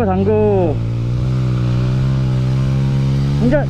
sanggup. Enggak.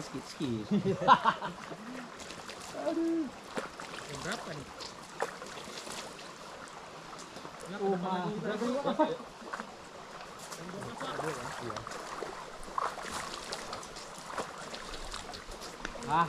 sikit-sikit. Aduh. Berapa nih? Oh, berapa? Ah.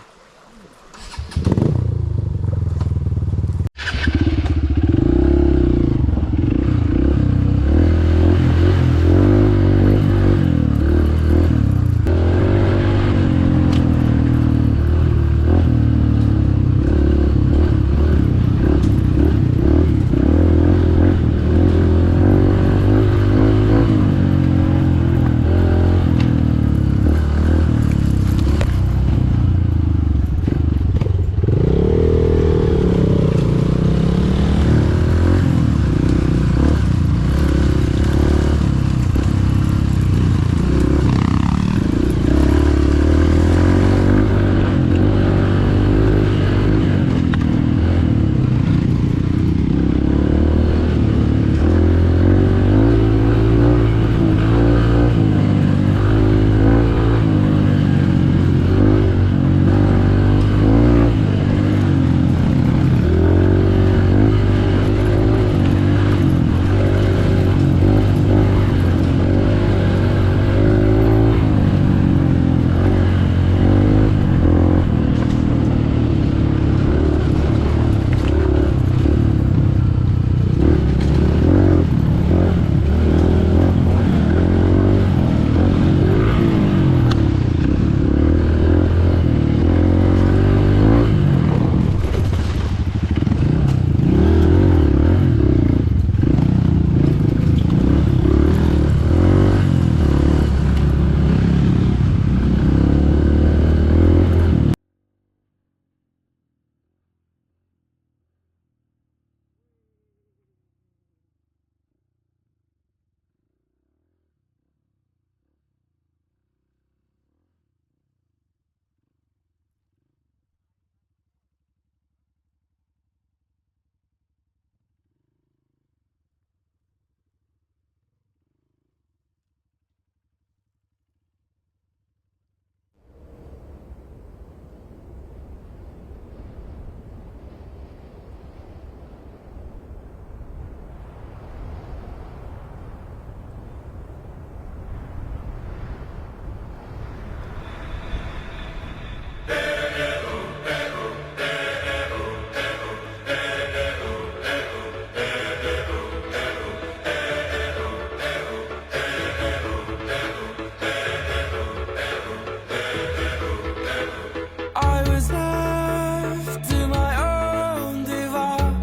I was left to my own devices.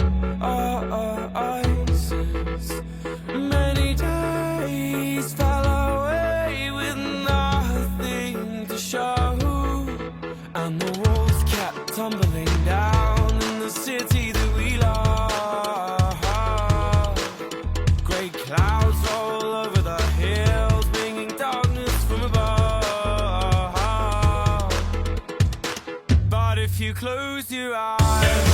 Many days fell away with nothing to show, and the walls kept tumbling down in the city that we love. Great clouds roll over the hills, bringing darkness from above. But if you close your eyes,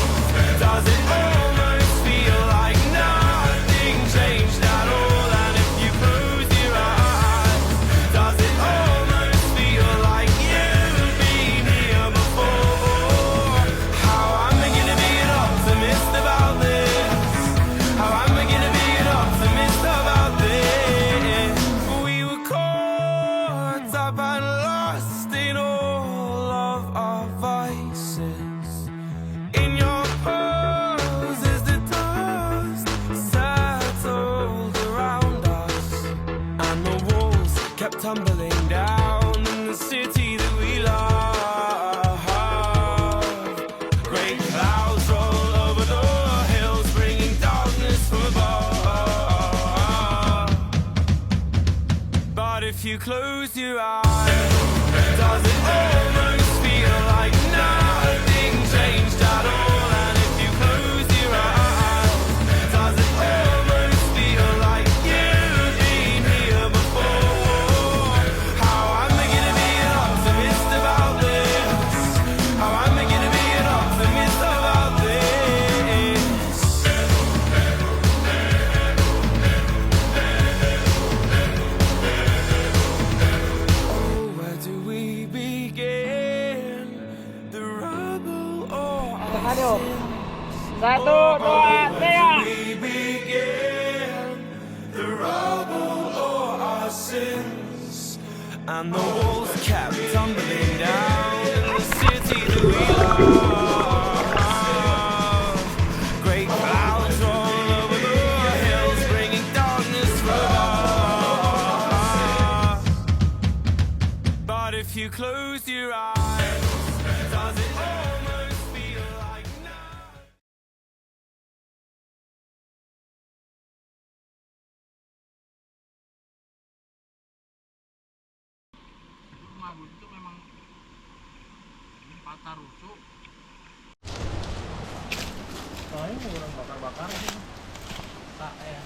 does it almost feel like nothing changed at all? And if you close your eyes, does it almost feel like you've been here before? How am I gonna be an optimist about this? How am I gonna be an optimist about this? We were caught up and lost in all of our vices. In your pose as the dust settled around us, and the walls kept tumbling down in the city that we love. Great clouds roll over the hills, bringing darkness from above. But if you close your eyes, does it almost feel like nothing changed at all? And if you close your eyes, does it almost feel like you've been here before? How am I gonna be an optimist about this? How am I gonna be an optimist about this? Oh, where do we begin? Aduh. 1, 2, 3. We begin the rubble of our sins, and the walls kept tumbling down in the city that we love. Great clouds roll over the hills, bringing darkness from us. But if you close your eyes, does it almost feel like now? Mabuk itu memang patah rusuk. Soalnya kurang bakar-bakar sih. Tak ya.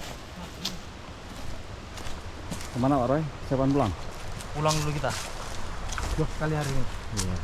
Kemana Pak Roy? Siapaan pulang? Pulang dulu kita. Loh, Kali hari ini. Iya.